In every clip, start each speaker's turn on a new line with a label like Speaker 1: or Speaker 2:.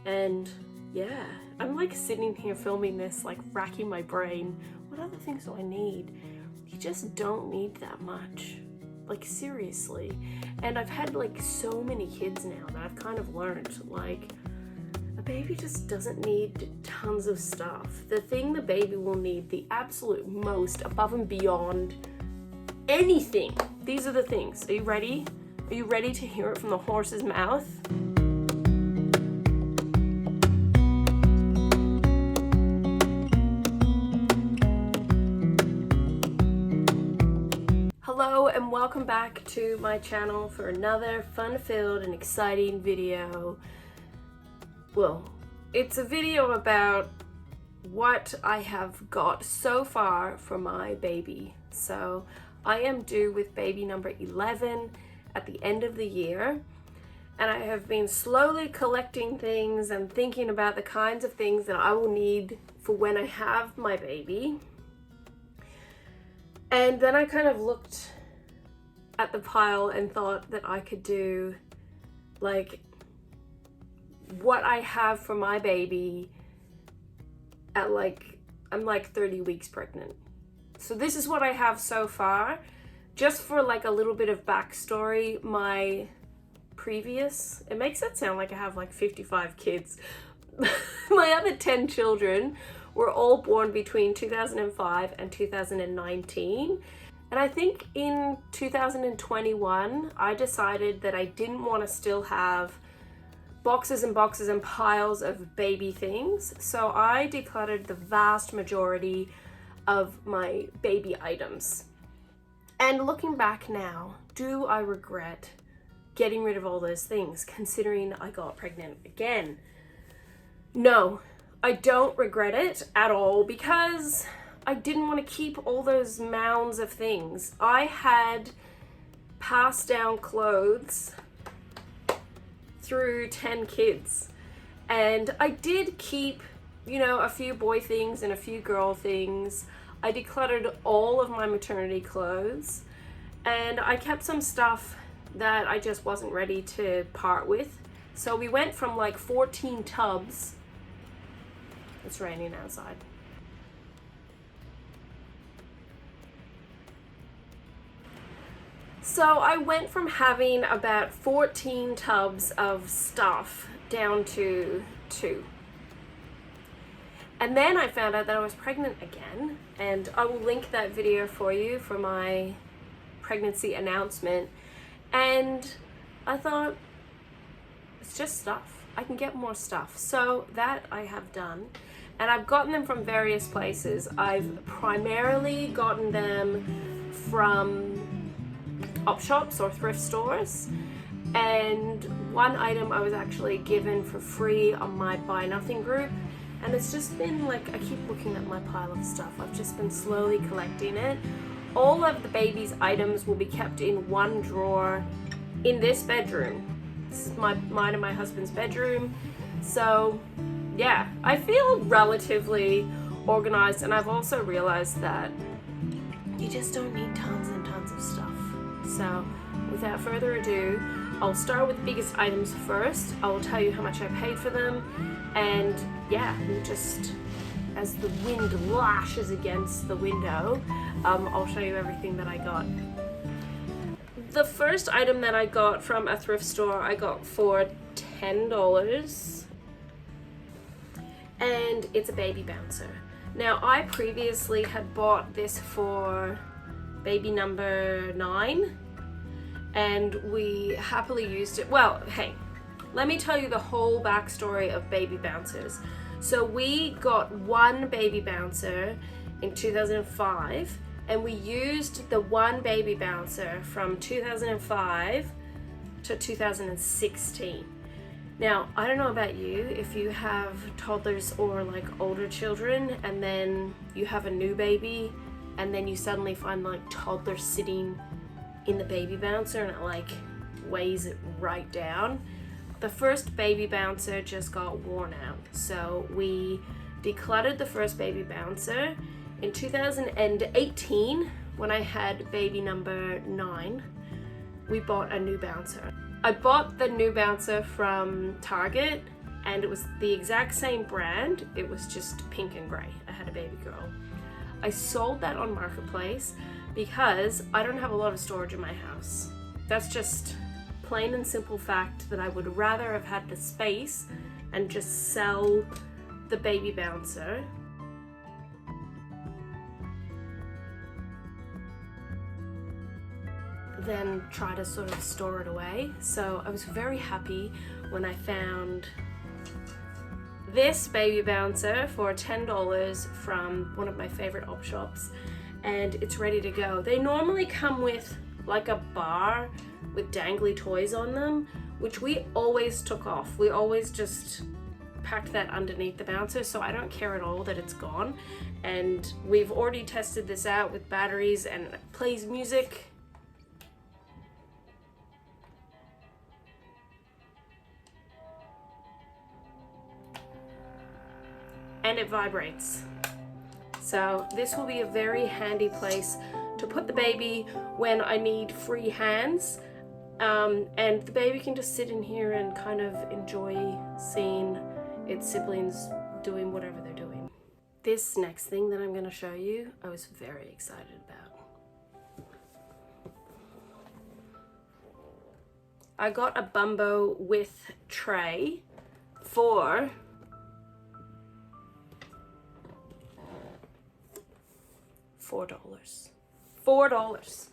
Speaker 1: And yeah, I'm like sitting here filming this, like racking my brain. What other things do I need? You just don't need that much. Like seriously. And I've had like so many kids now that I've kind of learned, like, a baby just doesn't need tons of stuff. The thing the baby will need the absolute most, above and beyond anything, these are the things. Are you ready? Are you ready to hear it from the horse's mouth? Hello and welcome back to my channel for another fun-filled and exciting video. Well, it's a video about what I have got so far for my baby. So I am due with baby number 11 at the end of the year, and I have been slowly collecting things and thinking about the kinds of things that I will need for when I have my baby. And then I kind of looked at the pile and thought that I could do like what I have for my baby at I'm like 30 weeks pregnant. So this is what I have so far. Just for like a little bit of backstory, my previous, it makes it sound like I have like 55 kids. My other 10 children were all born between 2005 and 2019. And I think in 2021, I decided that I didn't want to still have boxes and boxes and piles of baby things. So I decluttered the vast majority of my baby items. And looking back now, do I regret getting rid of all those things, considering I got pregnant again? No, I don't regret it at all, because I didn't want to keep all those mounds of things. I had passed down clothes through 10 kids, and I did keep, you know, a few boy things and a few girl things. I decluttered all of my maternity clothes, and I kept some stuff that I just wasn't ready to part with. So we went from like 14 tubs. It's raining outside. So I went from having about 14 tubs of stuff down to 2. And then I found out that I was pregnant again, and I will link that video for you for my pregnancy announcement. And I thought, it's just stuff. I can get more stuff. So that I have done. And I've gotten them from various places. I've primarily gotten them from op shops or thrift stores. And one item I was actually given for free on my Buy Nothing group. And it's just been like, I keep looking at my pile of stuff. I've just been slowly collecting it. All of the baby's items will be kept in one drawer in this bedroom. This is mine and my husband's bedroom. So yeah, I feel relatively organized, and I've also realized that you just don't need tons and tons of stuff. So without further ado, I'll start with the biggest items first. I will tell you how much I paid for them, and yeah, we'll just, as the wind lashes against the window, I'll show you everything that I got. The first item that I got from a thrift store, I got for $10, and it's a baby bouncer. Now, I previously had bought this for baby number 9, and we happily used it. Well, hey, let me tell you the whole backstory of baby bouncers. So we got one baby bouncer in 2005, and we used the one baby bouncer from 2005 to 2016. Now, I don't know about you, if you have toddlers or like older children, and then you have a new baby, and then you suddenly find like toddler sitting in the baby bouncer, and it like weighs it right down. The first baby bouncer just got worn out, so we decluttered the first baby bouncer. In 2018, when I had baby number 9, we bought a new bouncer. I bought the new bouncer from Target, and it was the exact same brand. It was just pink and gray. I had a baby girl. I sold that on Marketplace because I don't have a lot of storage in my house. That's just plain and simple fact that I would rather have had the space and just sell the baby bouncer than try to sort of store it away. So I was very happy when I found this baby bouncer for $10 from one of my favorite op shops, and it's ready to go. They normally come with like a bar with dangly toys on them, which we always took off. We always just packed that underneath the bouncer, so I don't care at all that it's gone. And we've already tested this out with batteries, and it plays music. And it vibrates. So this will be a very handy place to put the baby when I need free hands. And the baby can just sit in here and kind of enjoy seeing its siblings doing whatever they're doing. This next thing that I'm going to show you, I was very excited about. I got a Bumbo with tray for $4. $4. I was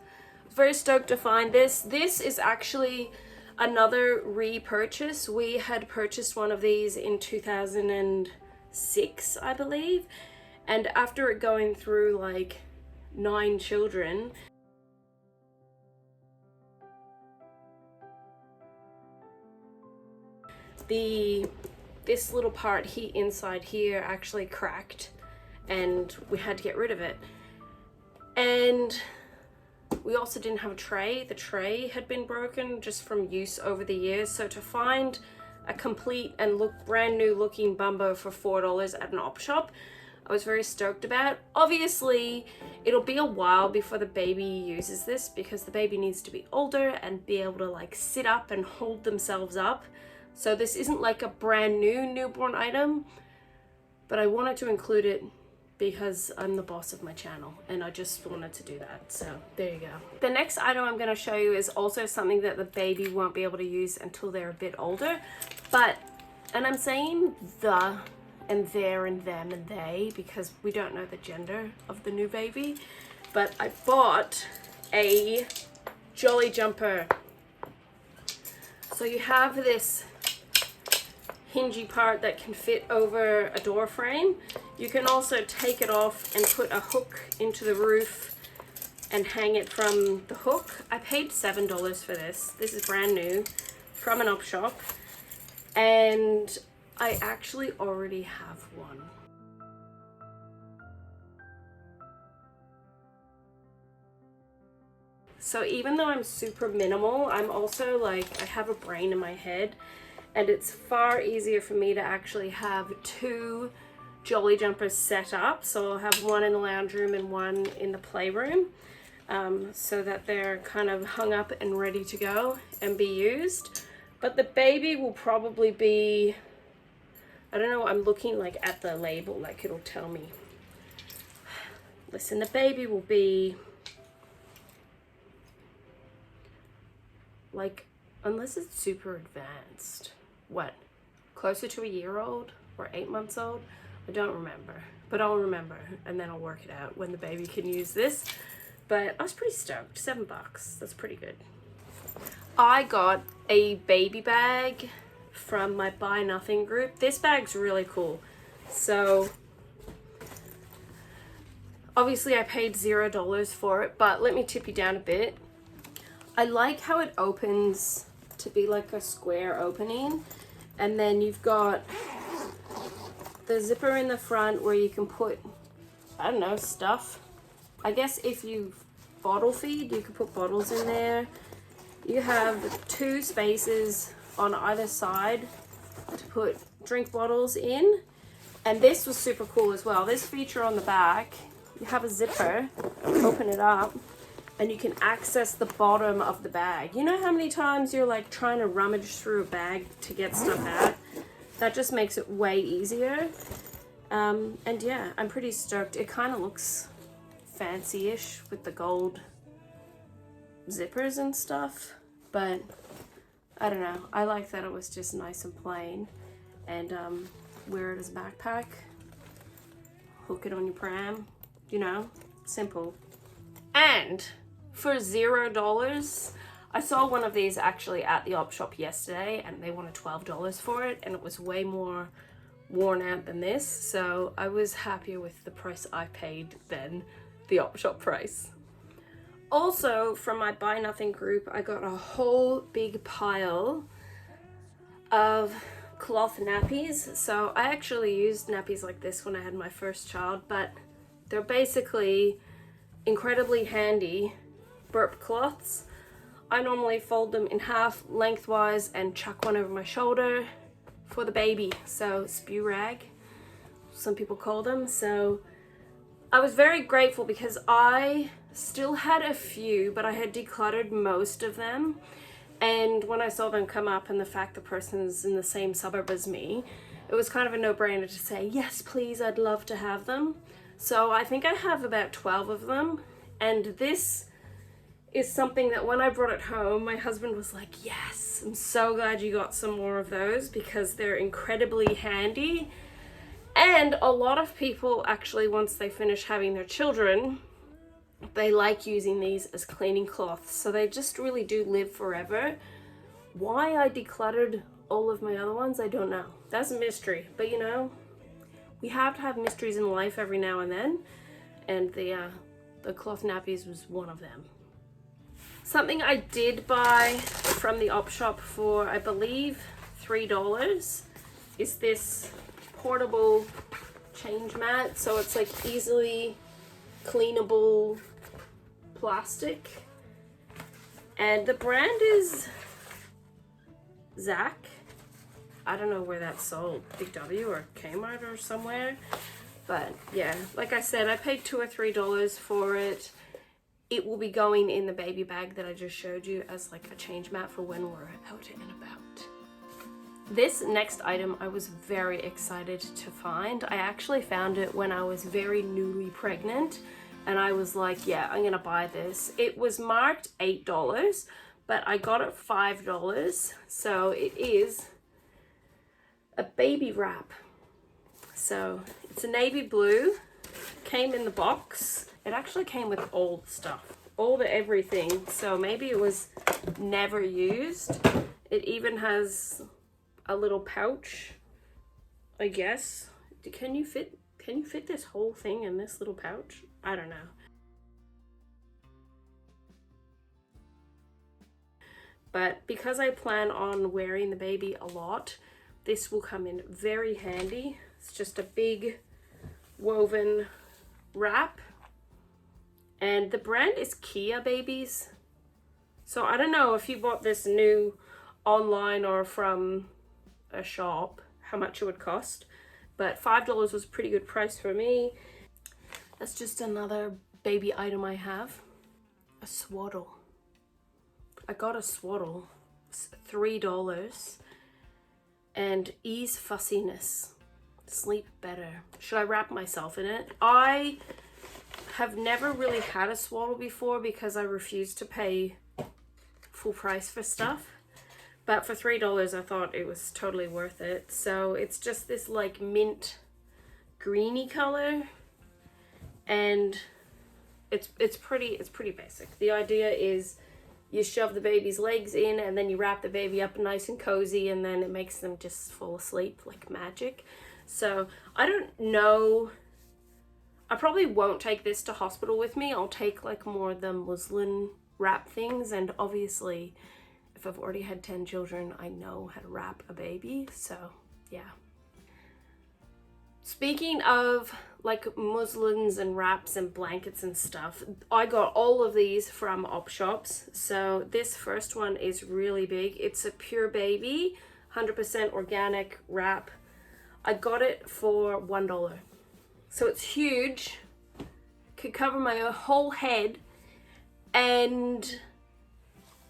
Speaker 1: very stoked to find this. This is actually another repurchase. We had purchased one of these in 2006, I believe. And after it going through like 9 children, this little part inside here actually cracked, and we had to get rid of it. And we also didn't have a tray. The tray had been broken just from use over the years. So to find a complete and brand new looking Bumbo for $4 at an op shop, I was very stoked about. Obviously, it'll be a while before the baby uses this because the baby needs to be older and be able to like sit up and hold themselves up. So this isn't like a brand new newborn item, but I wanted to include it because I'm the boss of my channel and I just wanted to do that. So there you go. The next item I'm going to show you is also something that the baby won't be able to use until they're a bit older. And I'm saying the and their and them and they because we don't know the gender of the new baby. But I bought a Jolly Jumper. So you have this hingy part that can fit over a door frame. You can also take it off and put a hook into the roof and hang it from the hook. I paid $7 for this. This is brand new from an op shop, and I actually already have one. So even though I'm super minimal, I'm also like, I have a brain in my head, and it's far easier for me to actually have 2 Jolly Jumpers set up. So I'll have one in the lounge room and one in the playroom, so that they're kind of hung up and ready to go and be used. But the baby will probably be, I don't know, I'm looking like at the label, like it'll tell me. Listen, the baby will be like, unless it's super advanced, what, closer to a year old or 8 months old? I don't remember, but I'll remember and then I'll work it out when the baby can use this. But I was pretty stoked. $7, that's pretty good. I got a baby bag from my Buy Nothing group. This bag's really cool. So obviously I paid $0 for it, but let me tip you down a bit. I like how it opens to be like a square opening, and then you've got the zipper in the front where you can put, I don't know, stuff. I guess if you bottle feed, you can put bottles in there. You have 2 spaces on either side to put drink bottles in. And this was super cool as well. This feature on the back, you have a zipper, open it up, and you can access the bottom of the bag. You know how many times you're like trying to rummage through a bag to get stuff out? that just makes it way easier. And yeah, I'm pretty stoked. It kind of looks fancy-ish with the gold zippers and stuff, but I don't know. I like that it was just nice and plain, and wear it as a backpack, hook it on your pram, you know, simple. And for $0, I saw one of these actually at the op shop yesterday, and they wanted $12 for it, and it was way more worn out than this, so I was happier with the price I paid than the op shop price. Also, from my Buy Nothing group, I got a whole big pile of cloth nappies. So I actually used nappies like this when I had my first child, but they're basically incredibly handy burp cloths. I normally fold them in half lengthwise and chuck one over my shoulder for the baby. So spew rag, some people call them. So I was very grateful because I still had a few, but I had decluttered most of them. And when I saw them come up and the fact the person's in the same suburb as me, it was kind of a no-brainer to say, yes, please, I'd love to have them. So I think I have about 12 of them. And this is something that when I brought it home, my husband was like, yes, I'm so glad you got some more of those because they're incredibly handy. And a lot of people actually, once they finish having their children, they like using these as cleaning cloths. So they just really do live forever. Why I decluttered all of my other ones, I don't know. That's a mystery. But you know, we have to have mysteries in life every now and then. And the cloth nappies was one of them. Something I did buy from the op shop for, I believe, $3 is this portable change mat. So it's like easily cleanable plastic, and the brand is Zach. I don't know where that's sold, Big W or Kmart or somewhere, but yeah, like I said, I paid $2 or $3 for it. It will be going in the baby bag that I just showed you as like a change mat for when we're out and about. This next item I was very excited to find. I actually found it when I was very newly pregnant, and I was like, yeah, I'm gonna buy this. It was marked $8, but I got it $5. So it is a baby wrap. So it's a navy blue, came in the box. It actually came with all the stuff, all the everything. So maybe it was never used. It even has a little pouch, I guess. Can you fit this whole thing in this little pouch? I don't know. But because I plan on wearing the baby a lot, this will come in very handy. It's just a big woven wrap. And the brand is Kia Babies. So I don't know if you bought this new online or from a shop, how much it would cost. But $5 was a pretty good price for me. That's just another baby item I have. A swaddle. I got a swaddle. It's $3. And ease fussiness. Sleep better. Should I wrap myself in it? I have never really had a swaddle before because I refuse to pay full price for stuff. But for $3, I thought it was totally worth it. So it's just this like mint greeny color. And it's pretty basic. The idea is you shove the baby's legs in and then you wrap the baby up nice and cozy, and then it makes them just fall asleep like magic. So I don't know. I probably won't take this to hospital with me. I'll take like more of the muslin wrap things, and obviously if I've already had 10 children, I know how to wrap a baby. So yeah. Speaking of like muslins and wraps and blankets and stuff, I got all of these from op shops. So this first one is really big. It's a Pure Baby 100% organic wrap. I got it for $1. So it's huge, could cover my whole head, and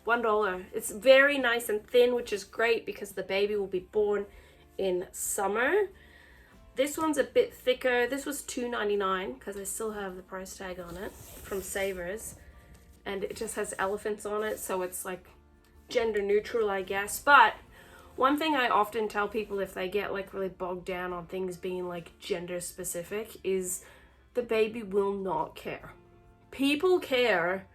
Speaker 1: $1. It's very nice and thin, which is great because the baby will be born in summer. This one's a bit thicker. This was $2.99 because I still have the price tag on it from Savers. And it just has elephants on it, so it's like gender neutral, I guess. But one thing I often tell people if they get like really bogged down on things being like gender specific is the baby will not care. People care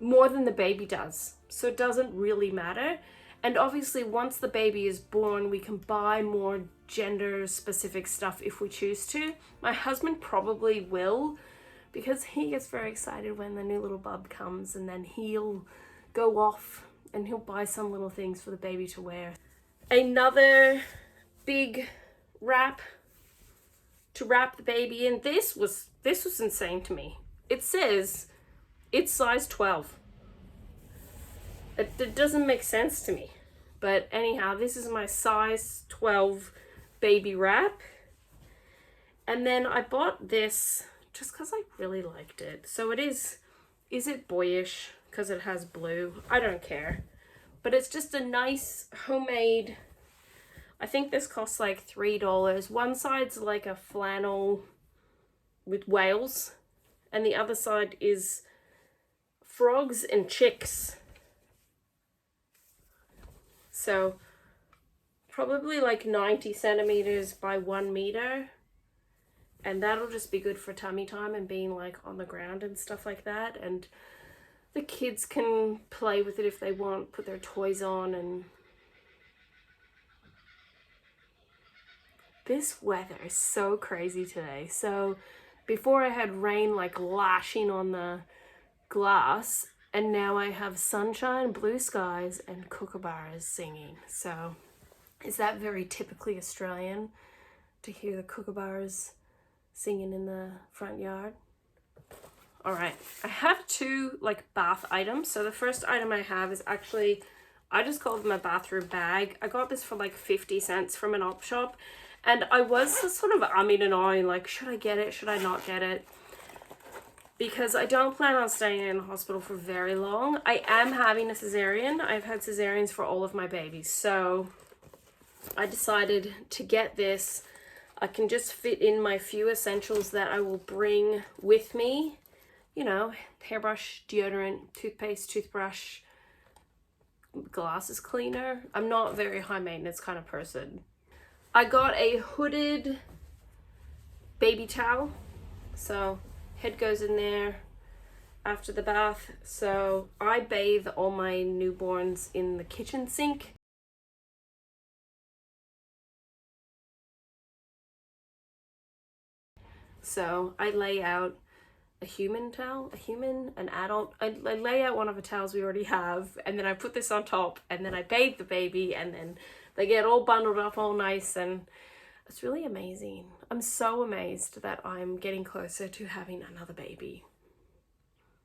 Speaker 1: more than the baby does, so it doesn't really matter. And obviously once the baby is born, we can buy more gender specific stuff if we choose to. My husband probably will, because he gets very excited when the new little bub comes, and then he'll go off and he'll buy some little things for the baby to wear. Another big wrap to wrap the baby in. This was insane to me. It says it's size 12. It doesn't make sense to me. But anyhow, this is my size 12 baby wrap. And then I bought this just because I really liked it. So it is it boyish because it has blue? I don't care. But it's just a nice homemade, I think this costs like $3. One side's like a flannel with whales, and the other side is frogs and chicks. So probably like 90 centimeters by 1 meter. And that'll just be good for tummy time and being like on the ground and stuff like that. And the kids can play with it if they want, put their toys on. And this weather is so crazy today. So before I had rain like lashing on the glass, and now I have sunshine, blue skies, and kookaburras singing. So is that very typically Australian to hear the kookaburras singing in the front yard? All right, I have two like bath items. So the first item I have is actually, I just call them a bathroom bag. I got this for like 50 cents from an op shop, and I was just sort of umming and ahhing, like, should I get it? Should I not get it? Because I don't plan on staying in the hospital for very long. I am having a cesarean. I've had cesareans for all of my babies. So I decided to get this. I can just fit in my few essentials that I will bring with me. You know, hairbrush, deodorant, toothpaste, toothbrush, glasses cleaner. I'm not a very high maintenance kind of person. I got a hooded baby towel. So head goes in there after the bath. So I bathe all my newborns in the kitchen sink. So I lay out a human towel, an adult. I lay out one of the towels we already have, and then I put this on top, and then I bathe the baby, and then they get all bundled up all nice, and it's really amazing. I'm so amazed that I'm getting closer to having another baby.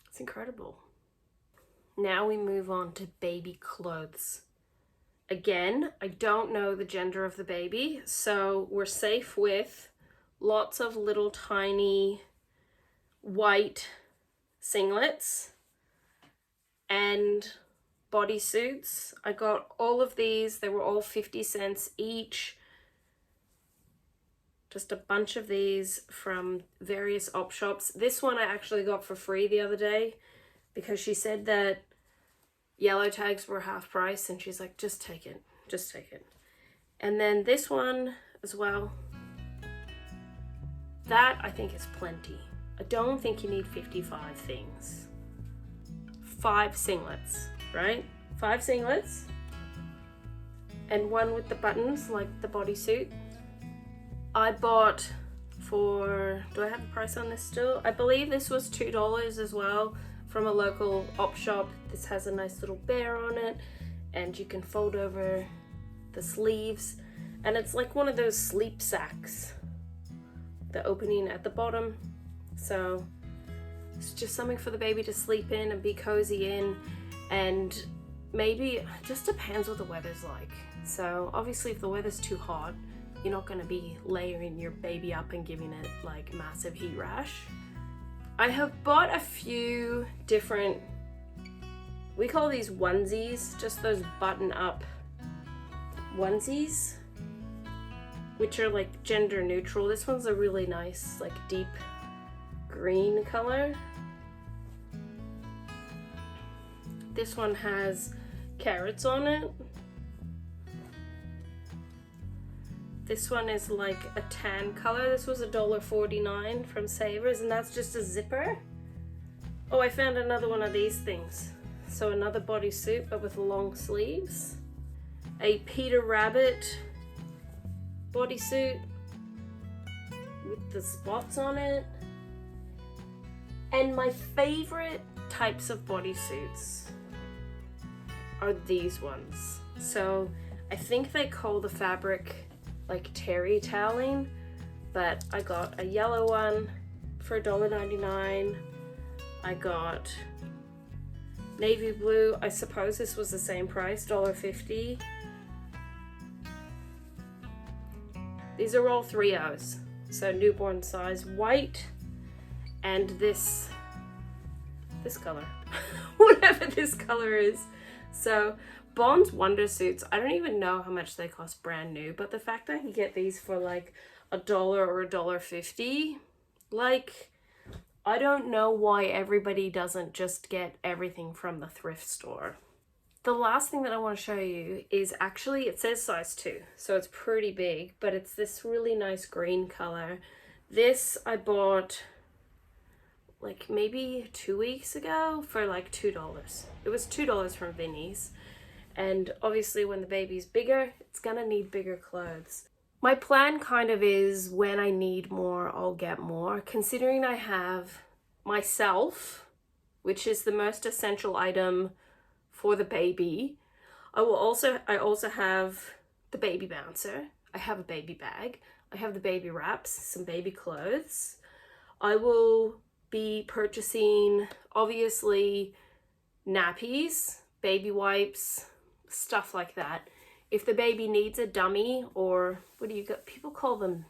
Speaker 1: It's incredible. Now we move on to baby clothes. Again, I don't know the gender of the baby, so we're safe with lots of little tiny white singlets and bodysuits. I got all of these. They were all 50 cents each. Just a bunch of these from various op shops. This one I actually got for free the other day because she said that yellow tags were half price, and she's like, just take it, just take it. And then this one as well. That I think is plenty. I don't think you need 55 things. 5 singlets, right? 5 singlets. And one with the buttons, like the bodysuit. I bought for, do I have a price on this still? I believe this was $2 as well from a local op shop. This has a nice little bear on it, and you can fold over the sleeves. And it's like one of those sleep sacks, the opening at the bottom. So it's just something for the baby to sleep in and be cozy in. And maybe, it just depends what the weather's like. So obviously if the weather's too hot, you're not going to be layering your baby up and giving it like massive heat rash. I have bought a few different, we call these onesies, just those button up onesies. which are like gender neutral. This one's a really nice, like deep green color. This one has carrots on it. This one is like a tan color. This was $1.49 from Savers, and that's just a zipper. Oh, I found another one of these things. So another bodysuit, but with long sleeves. A Peter Rabbit bodysuit with the spots on it. And my favorite types of bodysuits are these ones. So I think they call the fabric like terry toweling, but I got a yellow one for $1.99. I got navy blue. I suppose this was the same price, $1.50. These are all 3Os, so newborn size. White and this color, whatever this color is. So Bond's Wonder Suits, I don't even know how much they cost brand new, but the fact that I can get these for like $1 or $1.50, like, I don't know why everybody doesn't just get everything from the thrift store. The last thing that I want to show you is actually, it says size 2, so it's pretty big, but it's this really nice green color. This I bought like maybe 2 weeks ago for like $2. It was $2 from Vinnie's. And obviously when the baby's bigger, it's gonna need bigger clothes. My plan kind of is when I need more, I'll get more. Considering I have myself, which is the most essential item for the baby. I also have the baby bouncer. I have a baby bag. I have the baby wraps, some baby clothes. I will be purchasing, obviously, nappies, baby wipes, stuff like that. If the baby needs a dummy, or what do you got? People call them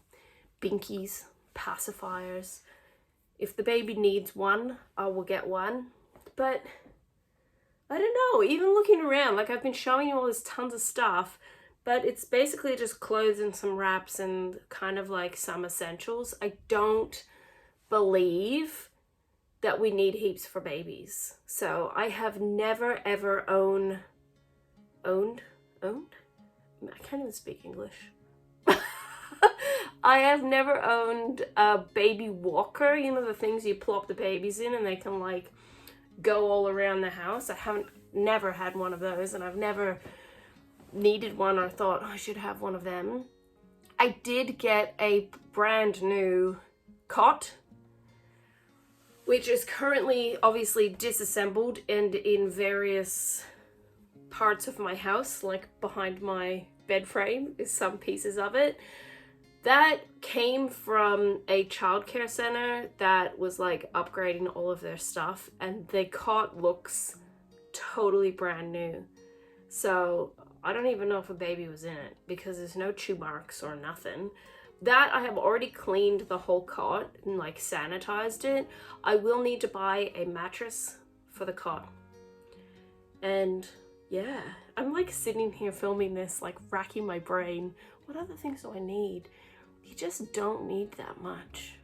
Speaker 1: binkies, pacifiers. If the baby needs one, I will get one. But I don't know, even looking around, like I've been showing you all this tons of stuff, but it's basically just clothes and some wraps and kind of like some essentials. I don't believe that we need heaps for babies. So I have never ever owned? I can't even speak English. I have never owned a baby walker, you know, the things you plop the babies in and they can like go all around the house. Never had one of those, and I've never needed one or thought, oh, I should have one of them. I did get a brand new cot, which is currently obviously disassembled and in various parts of my house, like behind my bed frame is some pieces of it. That came from a childcare center that was like upgrading all of their stuff, and the cot looks totally brand new. So I don't even know if a baby was in it because there's no chew marks or nothing. That I have already cleaned the whole cot and like sanitized it. I will need to buy a mattress for the cot. And yeah, I'm like sitting here filming this, like racking my brain. What other things do I need? You just don't need that much.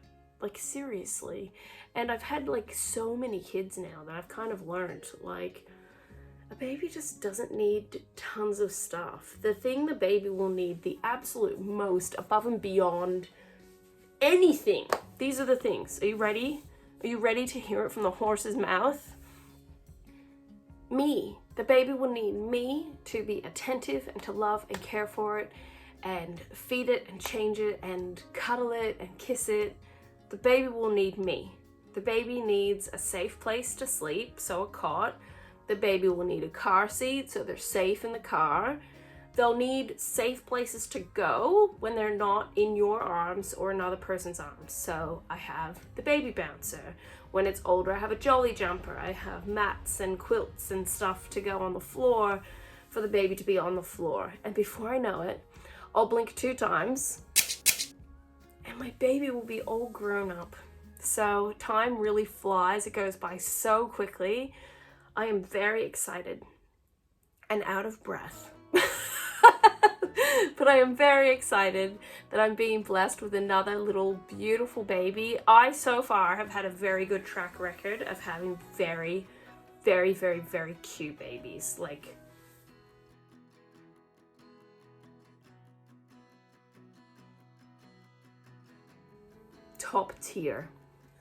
Speaker 1: Like seriously. And I've had like so many kids now that I've kind of learned, like, a baby just doesn't need tons of stuff. The thing the baby will need the absolute most, above and beyond anything. These are the things. Are you ready? Are you ready to hear it from the horse's mouth? Me. The baby will need me to be attentive and to love and care for it and feed it and change it and cuddle it and kiss it. The baby will need me. The baby needs a safe place to sleep, so a cot. The baby will need a car seat so they're safe in the car. They'll need safe places to go when they're not in your arms or another person's arms. So I have the baby bouncer. When it's older, I have a jolly jumper. I have mats and quilts and stuff to go on the floor for the baby to be on the floor. And before I know it, I'll blink 2 times and my baby will be all grown up. So time really flies. It goes by so quickly. I am very excited and out of breath. But I am very excited that I'm being blessed with another little beautiful baby. I so far have had a very good track record of having very, very, very, very cute babies. Like, top tier.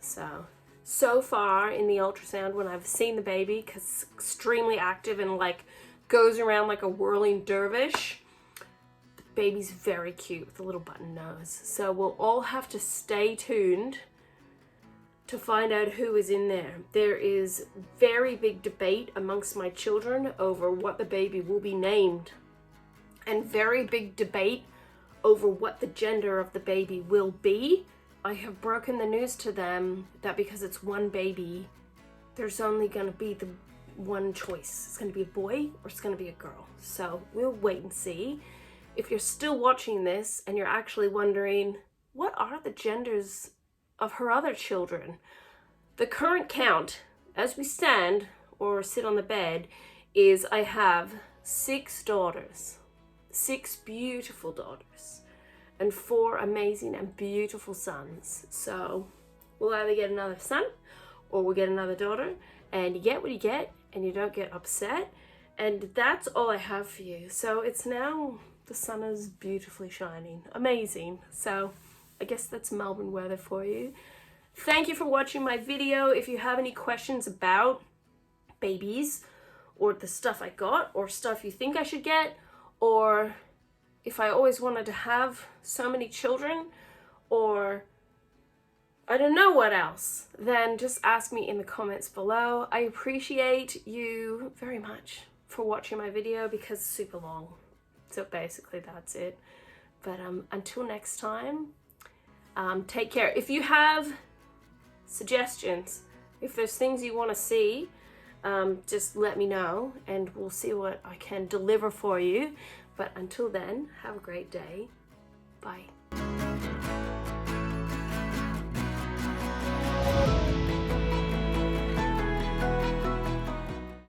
Speaker 1: So far in the ultrasound, when I've seen the baby, because it's extremely active and like goes around like a whirling dervish, the baby's very cute with a little button nose. So we'll all have to stay tuned to find out who is in there. There is very big debate amongst my children over what the baby will be named, and very big debate over what the gender of the baby will be. I have broken the news to them that because it's one baby, there's only going to be the one choice. It's going to be a boy or it's going to be a girl. So we'll wait and see. If you're still watching this and you're actually wondering, what are the genders of her other children? The current count, as we stand or sit on the bed, is I have 6 daughters, 6 beautiful daughters, and 4 amazing and beautiful sons. So we'll either get another son or we'll get another daughter, and you get what you get and you don't get upset. And that's all I have for you. So it's now, the sun is beautifully shining. Amazing. So I guess that's Melbourne weather for you. Thank you for watching my video. If you have any questions about babies or the stuff I got or stuff you think I should get, or if I always wanted to have so many children, or I don't know what else, then just ask me in the comments below. I appreciate you very much for watching my video because it's super long. So basically that's it. But until next time, take care. If you have suggestions, if there's things you want to see, just let me know and we'll see what I can deliver for you. But until then, have a great day. Bye.